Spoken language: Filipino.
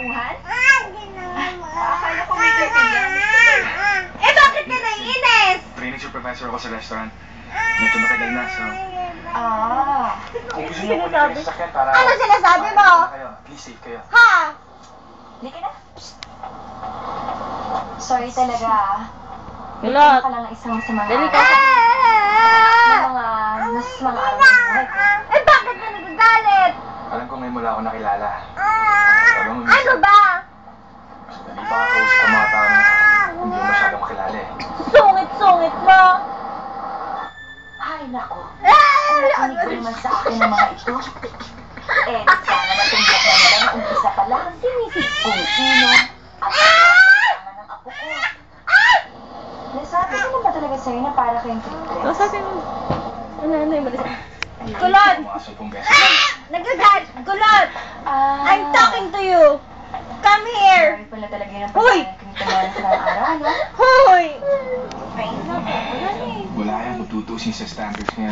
tauhan? Akala ko may kaibigan. Eh, bakit ka naiinis? Training supervisor ako sa restaurant. Medyo matagal na, so... Kung gusto niyo po kayo sa sakyan para... Ano sinasabi mo? Please save kayo. Ha? Hindi ka na. Sorry talaga, ah. Kulot. Ka lang ng isang masamang Dali ka. ng mga mas mga araw ng buhay ko. Eh, bakit ka nagagalit? Alam ko ngayon mula ako nakilala. Alam mo, Ano ba? Hindi pa ako kausap ng mga tao na hindi mo masyadong makilala eh. Sungit-sungit mo. Ay, nako. Nakinig ko naman sa akin ng mga ito. Eh, sana matumbok na nila na umpisa pa lang sinisip kung sino at kailangan ng apo ko. Nasabi ko na ba talaga sa'yo na para kayong O, sabi mo. Ano yung malis? Kulot! Umakasal pong beses. Nagagalit. Kulot! I'm talking to you. Come here. Sorry pala talaga yung Hoy! pagkakas ng araw, ano? Hoy! Ay, nako. Wala na eh. Wala yan, matutusin sa standards niya.